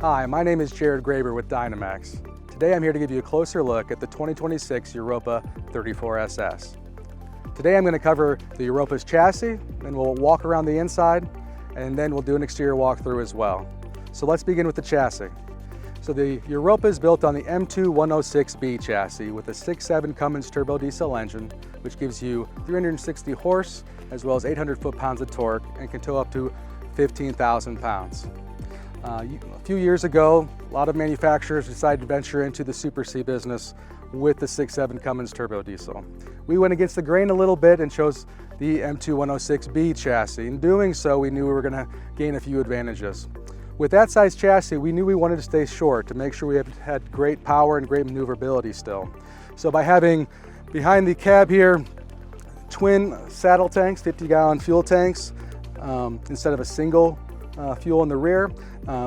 Hi, my name is Jared Graber with Dynamax. Today I'm here to give you a closer look at the 2026 Europa 34SS. Today I'm going to cover the Europa's chassis, and we'll walk around the inside, and then we'll do an exterior walkthrough as well. So let's begin with the chassis. So the Europa is built on the M2 106B chassis with a 6.7 Cummins turbo diesel engine, which gives you 360 horse as well as 800 foot-pounds of torque and can tow up to 15,000 pounds. A few years ago, a lot of manufacturers decided to venture into the Super C business with the 6.7 Cummins turbo diesel. We went against the grain a little bit and chose the M2 106B chassis. In doing so, we knew we were going to gain a few advantages. With that size chassis, we knew we wanted to stay short to make sure we had great power and great maneuverability still. So by having behind the cab here, twin saddle tanks, 50-gallon fuel tanks, instead of a single fuel in the rear,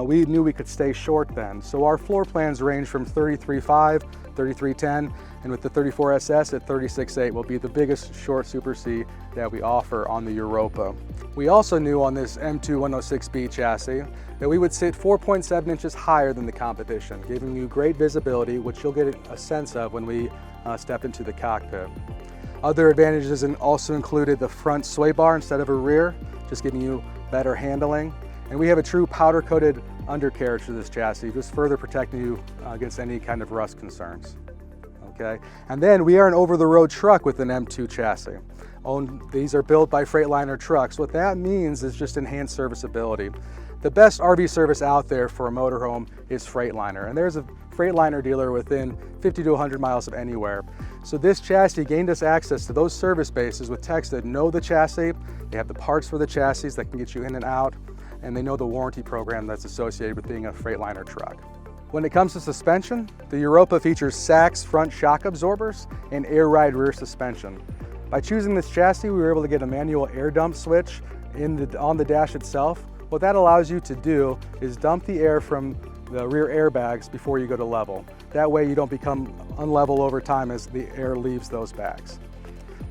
we knew we could stay short then. So our floor plans range from 33.5, 33.10, and with the 34SS at 36.8 will be the biggest short Super C that we offer on the Europa. We also knew on this M2 106B chassis that we would sit 4.7 inches higher than the competition, giving you great visibility, which you'll get a sense of when we step into the cockpit. Other advantages also included the front sway bar instead of a rear, just giving you better handling. And we have a true powder-coated undercarriage to this chassis, just further protecting you against any kind of rust concerns. Okay, and then we are an over-the-road truck with an M2 chassis. These are built by Freightliner trucks. What that means is just enhanced serviceability. The best RV service out there for a motorhome is Freightliner, and there's a Freightliner dealer within 50 to 100 miles of anywhere. So this chassis gained us access to those service bases with techs that know the chassis, they have the parts for the chassis that can get you in and out, and they know the warranty program that's associated with being a Freightliner truck. When it comes to suspension, the Europa features Sachs front shock absorbers and air ride rear suspension. By choosing this chassis, we were able to get a manual air dump switch on the dash itself. What that allows you to do is dump the air from the rear airbags before you go to level. That way you don't become unlevel over time as the air leaves those bags.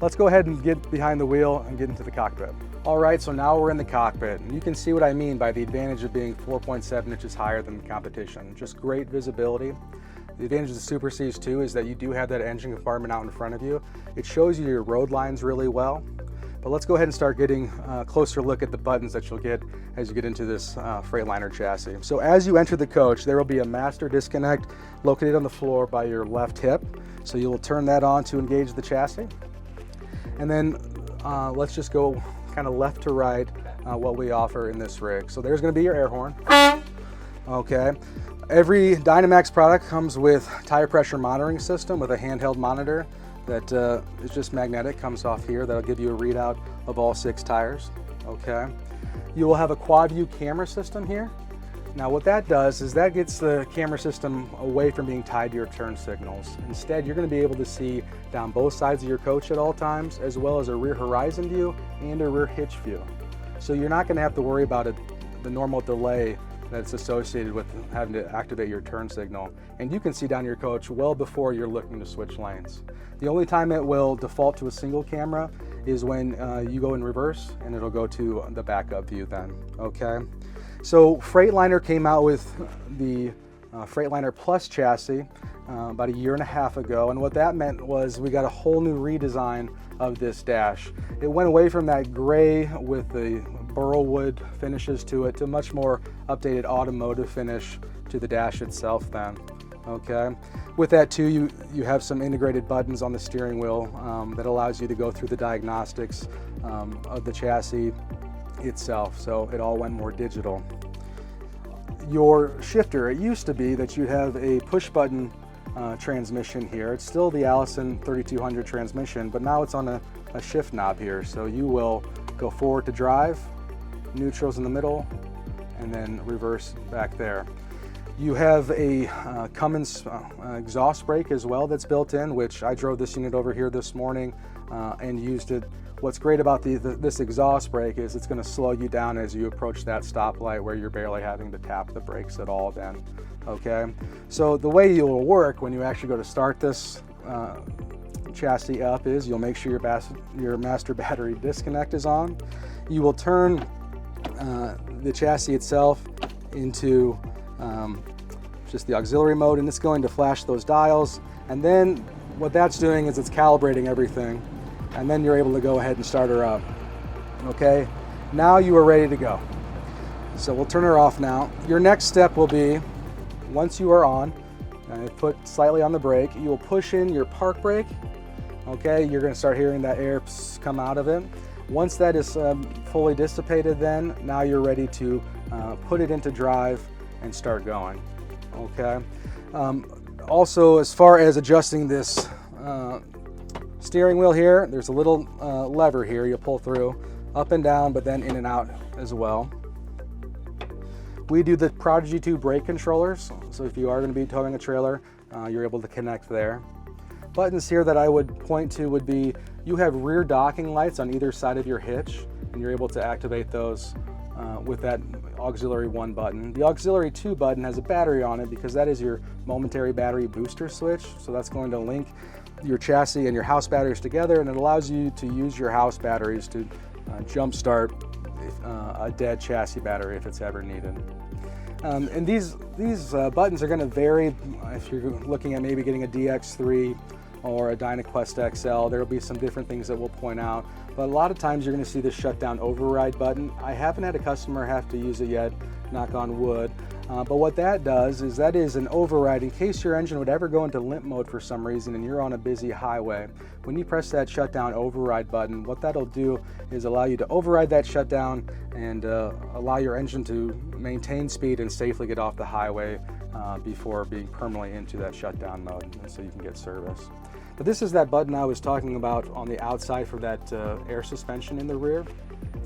Let's go ahead and get behind the wheel and get into the cockpit. All right, so now we're in the cockpit, and you can see what I mean by the advantage of being 4.7 inches higher than the competition. Just great visibility. The advantage of the Super Cs too is that you do have that engine compartment out in front of you. It shows you your road lines really well. But let's go ahead and start getting a closer look at the buttons that you'll get as you get into this Freightliner chassis. So as you enter the coach, there will be a master disconnect located on the floor by your left hip. So you'll turn that on to engage the chassis. And then let's just go kind of left to right what we offer in this rig. So there's going to be your air horn. Okay. Every Dynamax product comes with tire pressure monitoring system with a handheld monitor that is just magnetic, comes off here. That'll give you a readout of all 6 tires. Okay. You will have a quad view camera system here. Now what that does is that gets the camera system away from being tied to your turn signals. Instead, you're going to be able to see down both sides of your coach at all times, as well as a rear horizon view and a rear hitch view. So you're not going to have to worry about the normal delay that's associated with having to activate your turn signal. And you can see down your coach well before you're looking to switch lanes. The only time it will default to a single camera is when you go in reverse, and it'll go to the backup view then, okay? So Freightliner came out with the Freightliner Plus chassis about 1.5 years ago, and what that meant was we got a whole new redesign of this dash. It went away from that gray with the burl wood finishes to it to much more updated automotive finish to the dash itself then, okay? With that too, you have some integrated buttons on the steering wheel that allows you to go through the diagnostics of the chassis itself, so it all went more digital. Your shifter, it used to be that you have a push button transmission here. It's still the Allison 3200 transmission, but now it's on a shift knob here, so you will go forward to drive, neutral's in the middle, and then reverse back there. You have a Cummins exhaust brake as well that's built in, which I drove this unit over here this morning and used it. What's great about this exhaust brake is it's going to slow you down as you approach that stoplight where you're barely having to tap the brakes at all then, okay? So the way it will work when you actually go to start this chassis up is you'll make sure your master battery disconnect is on. You will turn the chassis itself into just the auxiliary mode, and it's going to flash those dials. And then what that's doing is it's calibrating everything, and then you're able to go ahead and start her up. Okay, now you are ready to go. So we'll turn her off now. Your next step will be, once you are on, foot slightly on the brake, you will push in your park brake. Okay, you're going to start hearing that air come out of it. Once that is fully dissipated, then now you're ready to put it into drive and start going. Okay. Also, as far as adjusting this steering wheel here, there's a little lever here you'll pull through, up and down, but then in and out as well. We do the Prodigy 2 brake controllers, so if you are going to be towing a trailer, you're able to connect there. Buttons here that I would point to would be, you have rear docking lights on either side of your hitch, and you're able to activate those with that auxiliary 1 button. The auxiliary 2 button has a battery on it because that is your momentary battery booster switch, so that's going to link your chassis and your house batteries together, and it allows you to use your house batteries to jumpstart a dead chassis battery if it's ever needed. And these buttons are going to vary if you're looking at maybe getting a DX3 or a DynaQuest XL. There will be some different things that we'll point out, but a lot of times you're going to see the shutdown override button. I haven't had a customer have to use it yet, knock on wood, but what that does is that is an override in case your engine would ever go into limp mode for some reason and you're on a busy highway. When you press that shutdown override button, what that'll do is allow you to override that shutdown and allow your engine to maintain speed and safely get off the highway before being permanently into that shutdown mode, and so you can get service. But this is that button I was talking about on the outside for that air suspension in the rear.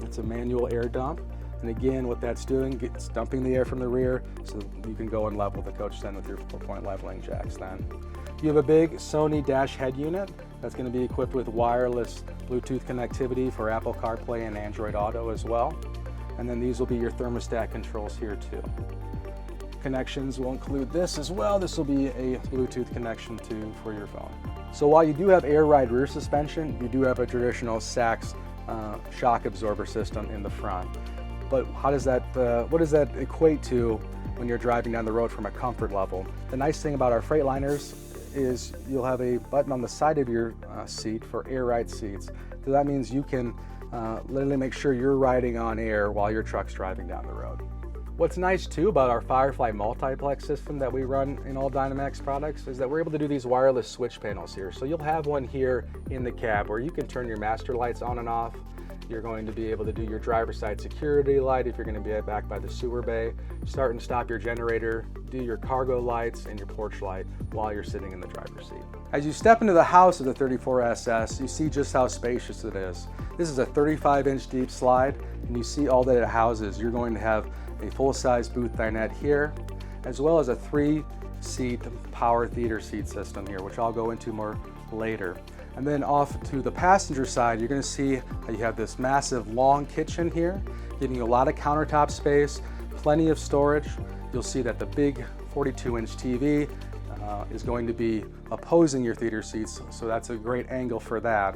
It's a manual air dump. And again, what that's doing, it's dumping the air from the rear so you can go and level the coach then with your 4-point leveling jacks then. You have a big Sony dash head unit that's going to be equipped with wireless Bluetooth connectivity for Apple CarPlay and Android Auto as well. And then these will be your thermostat controls here too. Connections will include this as well. This will be a Bluetooth connection too for your phone. So while you do have air ride rear suspension, you do have a traditional Sachs shock absorber system in the front. But how does that, what does that equate to when you're driving down the road from a comfort level? The nice thing about our Freightliners is you'll have a button on the side of your seat for air ride seats. So that means you can literally make sure you're riding on air while your truck's driving down the road. What's nice too about our Firefly multiplex system that we run in all Dynamax products is that we're able to do these wireless switch panels here. So you'll have one here in the cab where you can turn your master lights on and off. You're going to be able to do your driver's side security light if you're going to be back by the sewer bay, start and stop your generator, do your cargo lights and your porch light while you're sitting in the driver's seat. As you step into the house of the 34SS, you see just how spacious it is. This is a 35-inch deep slide, and you see all that it houses. You're going to have a full-size booth dinette here, as well as a 3-seat power theater seat system here, which I'll go into more later. And then off to the passenger side, you're going to see how you have this massive long kitchen here, giving you a lot of countertop space, plenty of storage. You'll see that the big 42-inch TV is going to be opposing your theater seats, so that's a great angle for that.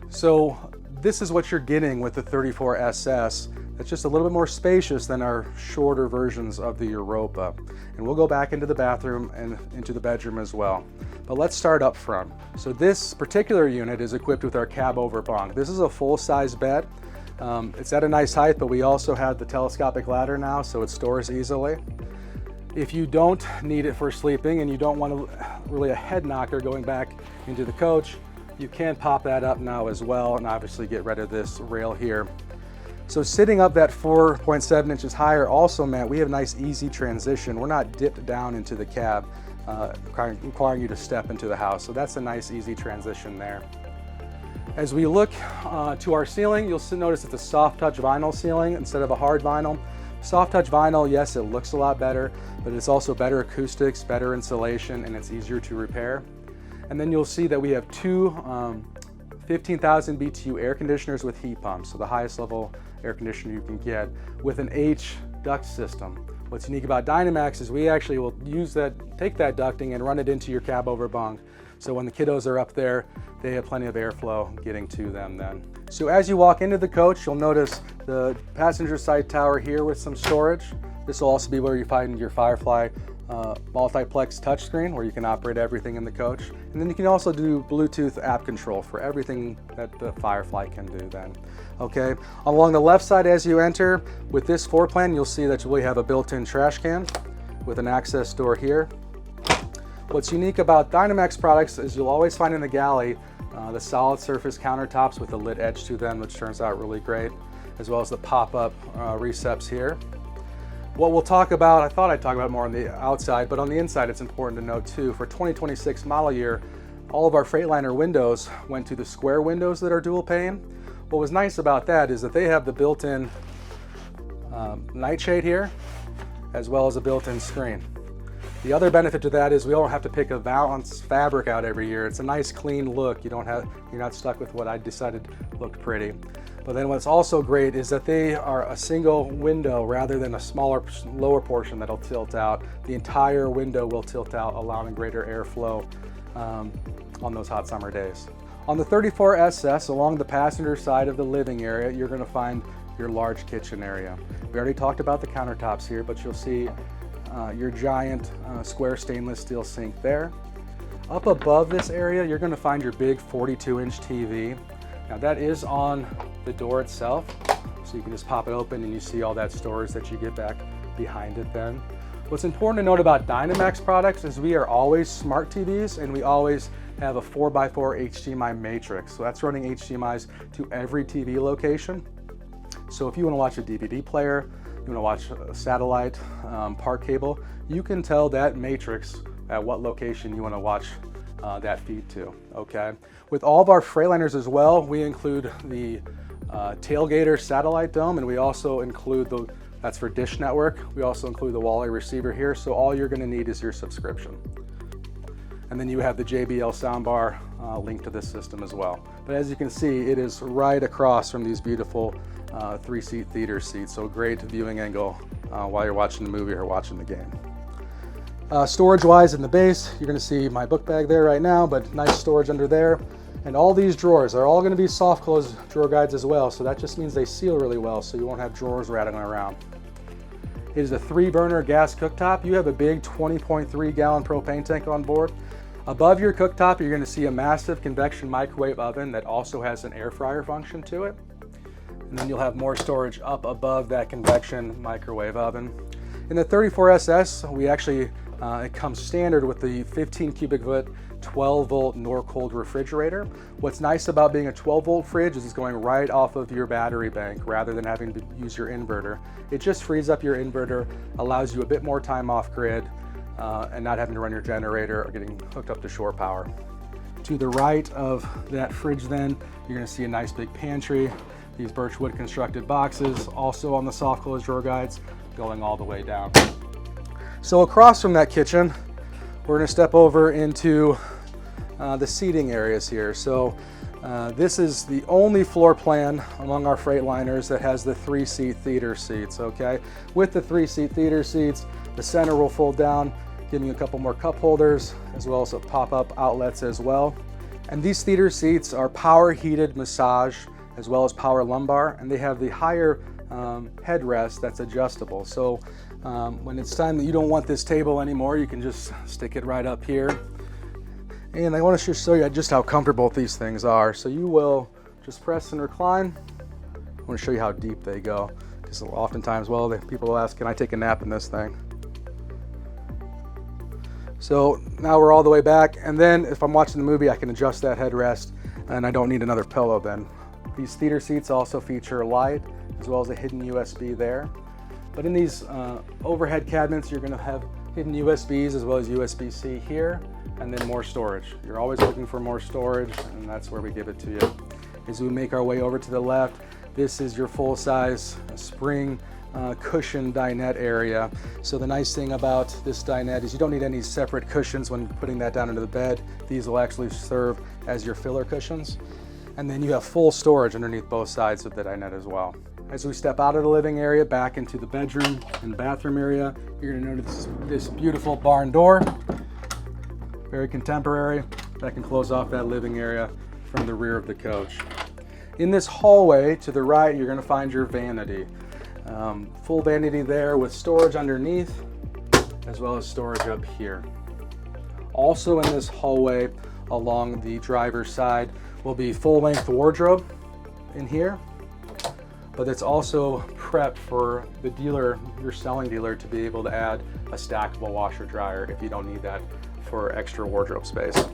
So this is what you're getting with the 34SS. It's just a little bit more spacious than our shorter versions of the Europa. And we'll go back into the bathroom and into the bedroom as well. But let's start up front. So this particular unit is equipped with our cab over bunk. This is a full-size bed. It's at a nice height, but we also have the telescopic ladder now, so it stores easily. If you don't need it for sleeping and you don't want really a head knocker going back into the coach, you can pop that up now as well and obviously get rid of this rail here. So sitting up that 4.7 inches higher also meant we have a nice easy transition. We're not dipped down into the cab, requiring you to step into the house. So that's a nice easy transition there. As we look to our ceiling, you'll notice it's a soft touch vinyl ceiling instead of a hard vinyl. Soft touch vinyl, yes, it looks a lot better, but it's also better acoustics, better insulation, and it's easier to repair. And then you'll see that we have two 15,000 BTU air conditioners with heat pumps, so the highest level air conditioner you can get, with an H duct system. What's unique about Dynamax is we actually will take that ducting and run it into your cab over bunk. So when the kiddos are up there, they have plenty of airflow getting to them then. So as you walk into the coach, you'll notice the passenger side tower here with some storage. This will also be where you find your Firefly multiplex touchscreen, where you can operate everything in the coach. And then you can also do Bluetooth app control for everything that the Firefly can do then. Okay, along the left side as you enter, with this floor plan, you'll see that we have a built-in trash can with an access door here. What's unique about Dynamax products is you'll always find in the galley the solid surface countertops with a lit edge to them, which turns out really great, as well as the pop-up receps here. What we'll talk about, I thought I'd talk about more on the outside, but on the inside it's important to note too, for 2026 model year, all of our Freightliner windows went to the square windows that are dual pane. What was nice about that is that they have the built-in nightshade here, as well as a built-in screen. The other benefit to that is we don't have to pick a valance fabric out every year. It's a nice clean look. You're not stuck with what I decided looked pretty. But then what's also great is that they are a single window rather than a smaller, lower portion that'll tilt out. The entire window will tilt out, allowing greater airflow on those hot summer days. On the 34SS, along the passenger side of the living area, you're going to find your large kitchen area. We already talked about the countertops here, but you'll see your giant square stainless steel sink there. Up above this area, you're going to find your big 42-inch TV. Now that is on the door itself, so you can just pop it open and you see all that storage that you get back behind it then. What's important to note about Dynamax products is we are always smart TVs, and we always have a 4x4 HDMI matrix. So that's running HDMIs to every TV location. So if you want to watch a DVD player, you want to watch a satellite park cable, you can tell that matrix at what location you want to watch that feed to, okay? With all of our Freightliners as well, we include the tailgater satellite dome, and we also include that's for Dish Network. We also include the Wally receiver here, so all you're going to need is your subscription. And then you have the JBL soundbar linked to this system as well. But as you can see, it is right across from these beautiful 3-seat theater seats, so great viewing angle while you're watching the movie or watching the game. Storage-wise in the base, you're going to see my book bag there right now, but nice storage under there. And all these drawers are all going to be soft close drawer guides as well, so that just means they seal really well, so you won't have drawers rattling around. It is a 3-burner gas cooktop. You have a big 20.3 gallon propane tank on board. Above your cooktop, you're going to see a massive convection microwave oven that also has an air fryer function to it. And then you'll have more storage up above that convection microwave oven. In the 34SS, we actually, it comes standard with the 15 cubic foot 12 volt Norcold refrigerator. What's nice about being a 12 volt fridge is it's going right off of your battery bank rather than having to use your inverter. It just frees up your inverter, allows you a bit more time off grid, and not having to run your generator or getting hooked up to shore power. To the right of that fridge then, you're going to see a nice big pantry. These birchwood constructed boxes, also on the soft close drawer guides, going all the way down. So across from that kitchen, we're going to step over into the seating areas here. So this is the only floor plan among our Freightliners that has the 3-seat theater seats, okay? With the 3-seat theater seats, the center will fold down, giving you a couple more cup holders, as well as pop-up outlets as well. And these theater seats are power heated massage, as well as power lumbar, and they have the higher headrest that's adjustable. So when it's time that you don't want this table anymore, you can just stick it right up here. And I want to just show you just how comfortable these things are. So you will just press and recline. I want to show you how deep they go, because oftentimes, well, people will ask, can I take a nap in this thing? So now we're all the way back, and then if I'm watching the movie, I can adjust that headrest, and I don't need another pillow then. These theater seats also feature light, as well as a hidden USB there. But in these overhead cabinets, you're going to have hidden USBs as well as USB-C here, and then more storage. You're always looking for more storage, and that's where we give it to you. As we make our way over to the left, this is your full-size spring cushion dinette area. So the nice thing about this dinette is you don't need any separate cushions when putting that down into the bed. These will actually serve as your filler cushions. And then you have full storage underneath both sides of the dinette as well. As we step out of the living area back into the bedroom and bathroom area, you're going to notice this beautiful barn door, very contemporary, that can close off that living area from the rear of the coach. In this hallway to the right, you're going to find your vanity. Full vanity there with storage underneath, as well as storage up here. Also in this hallway along the driver's side will be full-length wardrobe in here, but it's also prepped for the dealer, your selling dealer, to be able to add a stackable washer dryer if you don't need that for extra wardrobe space.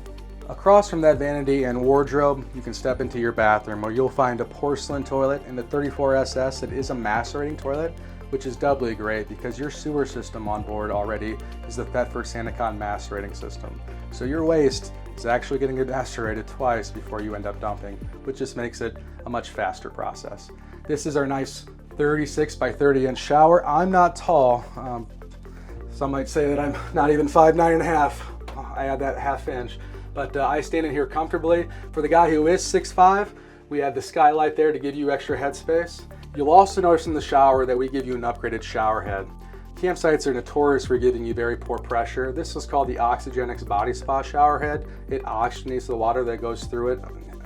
Across from that vanity and wardrobe, you can step into your bathroom where you'll find a porcelain toilet. In the 34SS, it is a macerating toilet, which is doubly great because your sewer system on board already is the Thetford-Santicon macerating system. So your waste is actually getting macerated twice before you end up dumping, which just makes it a much faster process. This is our nice 36 by 30 inch shower. I'm not tall. Some might say that I'm not even 5'9½". I add that ½ inch. But I stand in here comfortably. For the guy who is 6'5", we have the skylight there to give you extra headspace. You'll also notice in the shower that we give you an upgraded shower head. Campsites are notorious for giving you very poor pressure. This is called the Oxygenix Body Spa shower head. It oxygenates the water that goes through it,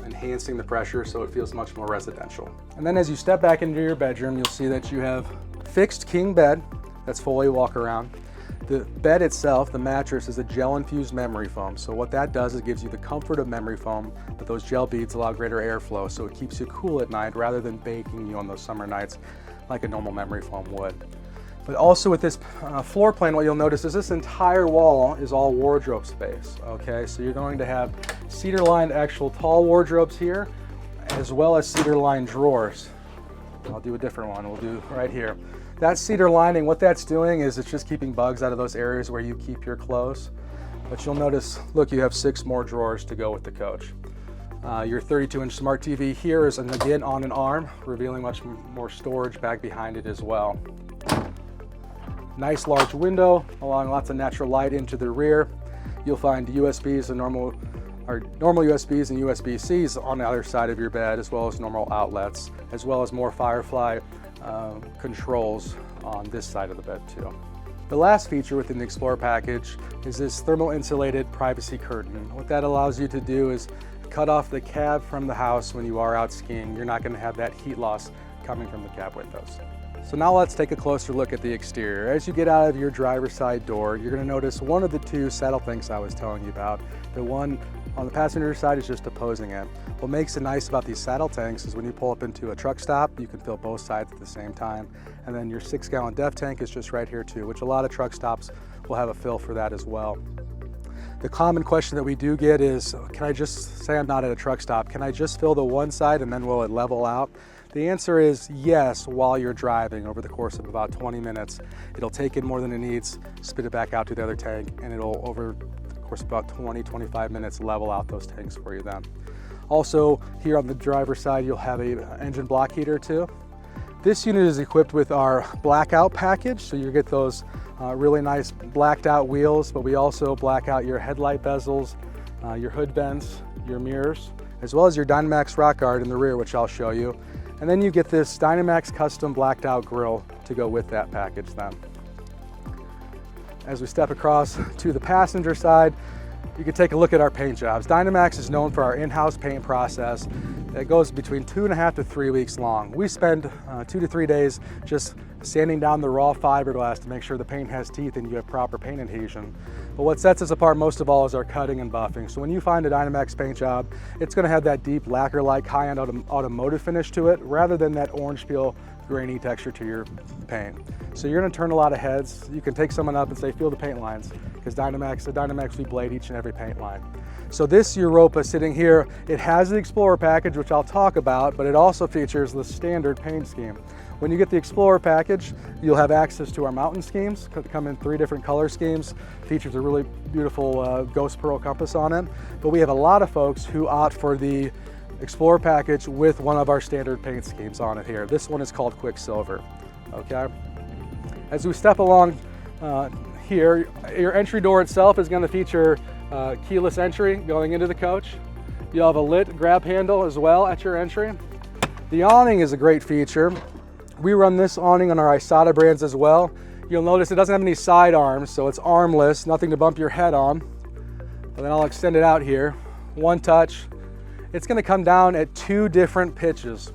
enhancing the pressure so it feels much more residential. And then as you step back into your bedroom, you'll see that you have fixed king bed that's fully walk around. The bed itself, the mattress, is a gel-infused memory foam. So what that does is it gives you the comfort of memory foam, but those gel beads allow greater airflow, so it keeps you cool at night rather than baking you on those summer nights like a normal memory foam would. But also with this floor plan, what you'll notice is this entire wall is all wardrobe space, okay? So you're going to have cedar-lined actual tall wardrobes here, as well as cedar-lined drawers. I'll do a different one, we'll do right here. That cedar lining, what that's doing is it's just keeping bugs out of those areas where you keep your clothes. But you'll notice, look, you have 6 more drawers to go with the coach. Your 32-inch smart TV here is again on an arm, revealing much more storage back behind it as well. Nice large window, allowing lots of natural light into the rear. You'll find USBs and normal USBs and USB-Cs on the other side of your bed, as well as normal outlets, as well as more Firefly controls on this side of the bed too. The last feature within the Explorer package is this thermal insulated privacy curtain. What that allows you to do is cut off the cab from the house when you are out skiing. You're not going to have that heat loss coming from the cab windows. So now let's take a closer look at the exterior. As you get out of your driver's side door, you're going to notice one of the 2 saddle tanks I was telling you about. The one on the passenger side is just opposing it. What makes it nice about these saddle tanks is when you pull up into a truck stop, you can fill both sides at the same time. And then your 6-gallon def tank is just right here too, which a lot of truck stops will have a fill for that as well. The common question that we do get is, can I just say I'm not at a truck stop? Can I just fill the one side and then will it level out? The answer is yes, while you're driving over the course of about 20 minutes. It'll take in more than it needs, spit it back out to the other tank, and it'll over the course of about 20-25 minutes level out those tanks for you then. Also, here on the driver's side, you'll have an engine block heater too. This unit is equipped with our blackout package, so you get those really nice blacked out wheels, but we also black out your headlight bezels, your hood vents, your mirrors, as well as your Dynamax rock guard in the rear, which I'll show you. And then you get this Dynamax custom blacked out grille to go with that package then. As we step across to the passenger side, you can take a look at our paint jobs. Dynamax is known for our in-house paint process that goes between 2.5 to 3 weeks long. We spend 2 to 3 days just sanding down the raw fiberglass to make sure the paint has teeth and you have proper paint adhesion. But what sets us apart most of all is our cutting and buffing. So when you find a Dynamax paint job, it's going to have that deep lacquer-like high-end automotive finish to it rather than that orange peel grainy texture to your paint. So you're going to turn a lot of heads. You can take someone up and say, feel the paint lines, because the Dynamax, we blade each and every paint line. So this Europa sitting here, it has the Explorer package, which I'll talk about, but it also features the standard paint scheme. When you get the Explorer package, you'll have access to our mountain schemes, come in 3 different color schemes, features a really beautiful ghost pearl compass on it. But we have a lot of folks who opt for the Explorer package with one of our standard paint schemes on it here. This one is called Quicksilver, okay? As we step along here, your entry door itself is going to feature keyless entry going into the coach. You'll have a lit grab handle as well at your entry. The awning is a great feature. We run this awning on our Isata brands as well. You'll notice it doesn't have any side arms, so it's armless, nothing to bump your head on. And then I'll extend it out here. One touch. It's going to come down at 2 different pitches.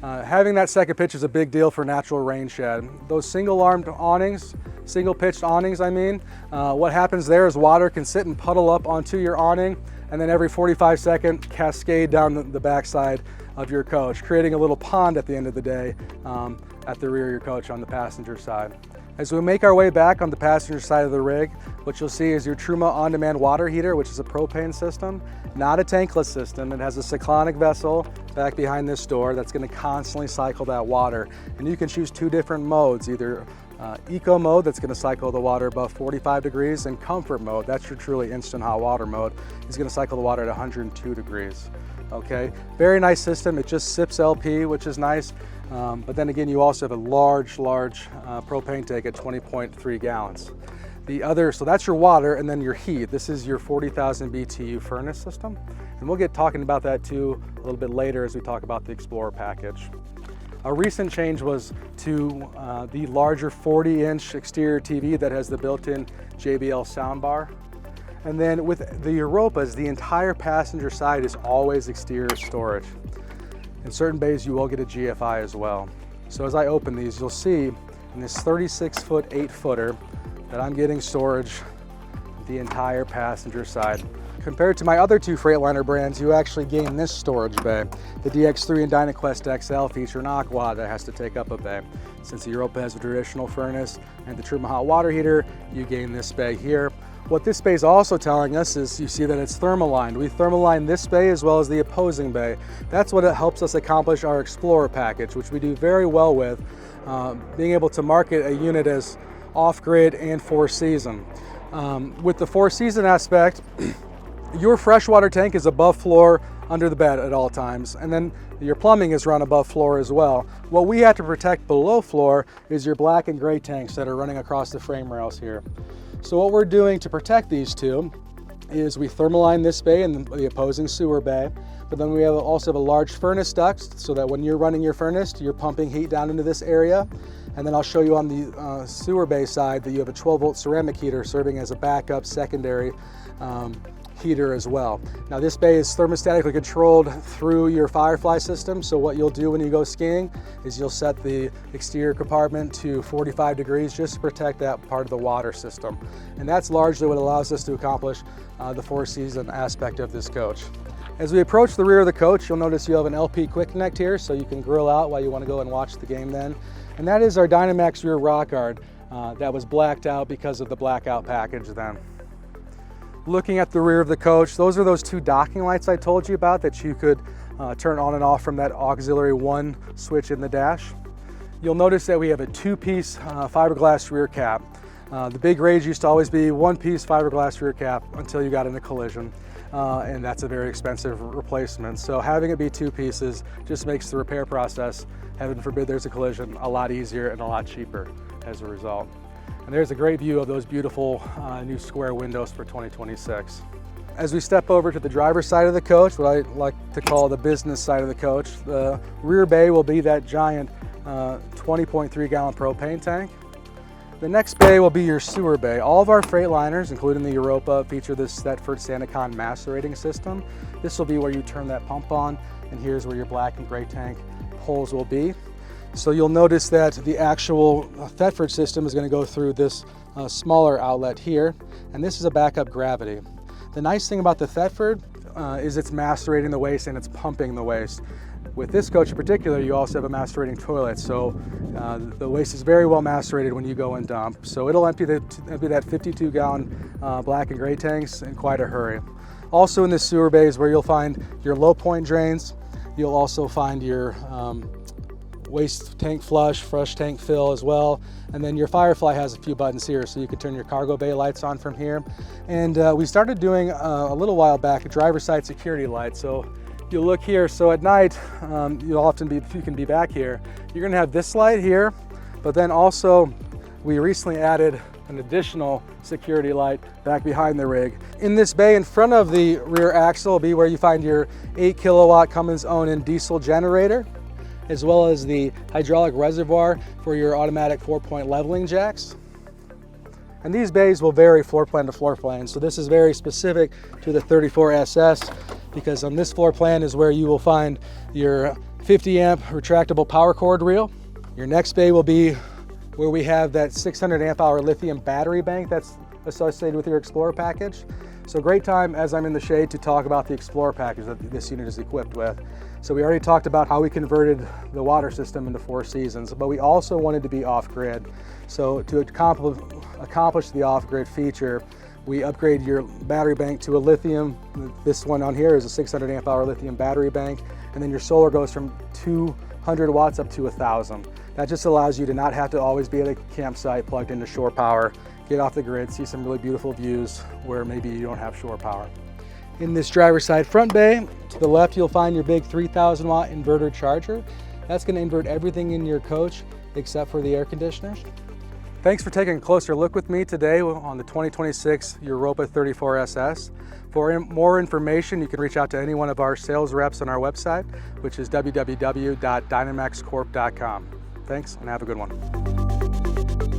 Having that second pitch is a big deal for natural rain shed. Those single-armed awnings, single-pitched awnings I mean, what happens there is water can sit and puddle up onto your awning and then every 45-second cascade down the backside of your coach, creating a little pond at the end of the day at the rear of your coach on the passenger side. As we make our way back on the passenger side of the rig, what you'll see is your Truma on-demand water heater, which is a propane system, not a tankless system. It has a cyclonic vessel back behind this door that's going to constantly cycle that water. And you can choose two different modes, either eco mode that's going to cycle the water above 45 degrees and comfort mode, that's your truly instant hot water mode, is going to cycle the water at 102 degrees. Okay, very nice system. It just sips LP, which is nice. But then again, you also have a large propane tank at 20.3 gallons. So that's your water, and then your heat. This is your 40,000 BTU furnace system. And we'll get talking about that too a little bit later as we talk about the Explorer package. A recent change was to the larger 40-inch exterior TV that has the built-in JBL soundbar. And then with the Europas, the entire passenger side is always exterior storage. In certain bays, you will get a GFI as well. So as I open these, you'll see in this 36-foot, 8-footer that I'm getting storage the entire passenger side. Compared to my other two Freightliner brands, you actually gain this storage bay. The DX3 and DynaQuest XL feature an aqua that has to take up a bay. Since the Europa has a traditional furnace and the Truma hot water heater, you gain this bay here. What this bay is also telling us is you see that it's thermalined. We thermaline this bay as well as the opposing bay. That's what it helps us accomplish our Explorer package, which we do very well with, being able to market a unit as off-grid and four-season. With the four-season aspect, your freshwater tank is above floor under the bed at all times, and then your plumbing is run above floor as well. What we have to protect below floor is your black and gray tanks that are running across the frame rails here. So what we're doing to protect these two is we thermaline this bay and the opposing sewer bay, but then we also have a large furnace duct so that when you're running your furnace, you're pumping heat down into this area. And then I'll show you on the sewer bay side that you have a 12-volt ceramic heater serving as a backup secondary heater as well. Now this bay is thermostatically controlled through your Firefly system, so what you'll do when you go skiing is you'll set the exterior compartment to 45 degrees just to protect that part of the water system. And that's largely what allows us to accomplish the four-season aspect of this coach. As we approach the rear of the coach, you'll notice you have an LP quick connect here, so you can grill out while you want to go and watch the game then. And that is our Dynamax rear rock guard that was blacked out because of the blackout package then. Looking at the rear of the coach, those are those two docking lights I told you about that you could turn on and off from that auxiliary 1 switch in the dash. You'll notice that we have a two-piece fiberglass rear cap. The big rage used to always be one-piece fiberglass rear cap until you got in a collision, and that's a very expensive replacement. So having it be two pieces just makes the repair process, heaven forbid there's a collision, a lot easier and a lot cheaper as a result. And there's a great view of those beautiful new square windows for 2026. As we step over to the driver's side of the coach, what I like to call the business side of the coach, the rear bay will be that giant 20.3 gallon propane tank. The next bay will be your sewer bay. All of our Freightliners, including the Europa, feature this Thetford Santicon macerating system. This will be where you turn that pump on, and here's where your black and gray tank holes will be. So you'll notice that the actual Thetford system is going to go through this smaller outlet here, and this is a backup gravity. The nice thing about the Thetford is it's macerating the waste and it's pumping the waste. With this coach in particular, you also have a macerating toilet, so the waste is very well macerated when you go and dump. So it'll empty that 52-gallon black and gray tanks in quite a hurry. Also in the sewer bays where you'll find your low point drains, you'll also find your waste tank flush, fresh tank fill as well. And then your Firefly has a few buttons here, so you can turn your cargo bay lights on from here. And we started doing a little while back a driver side security light. So you'll look here, so at night, you'll often be, if you can be back here, you're gonna have this light here, but then also we recently added an additional security light back behind the rig. In this bay in front of the rear axle will be where you find your 8 kilowatt Cummins own diesel generator, as well as the hydraulic reservoir for your automatic 4-point leveling jacks. And these bays will vary floor plan to floor plan. So this is very specific to the 34SS because on this floor plan is where you will find your 50 amp retractable power cord reel. Your next bay will be where we have that 600 amp hour lithium battery bank that's associated with your Explorer package. So great time as I'm in the shade to talk about the Explorer package that this unit is equipped with. So we already talked about how we converted the water system into 4 seasons, but we also wanted to be off-grid. So to accomplish the off-grid feature, we upgrade your battery bank to a lithium. This one on here is a 600 amp hour lithium battery bank. And then your solar goes from 200 watts up to 1,000. That just allows you to not have to always be at a campsite plugged into shore power, get off the grid, see some really beautiful views where maybe you don't have shore power. In this driver's side front bay, to the left you'll find your big 3,000 watt inverter charger. That's going to invert everything in your coach except for the air conditioners. Thanks for taking a closer look with me today on the 2026 Europa 34SS. For more information, you can reach out to any one of our sales reps on our website, which is www.dynamaxcorp.com. Thanks and have a good one.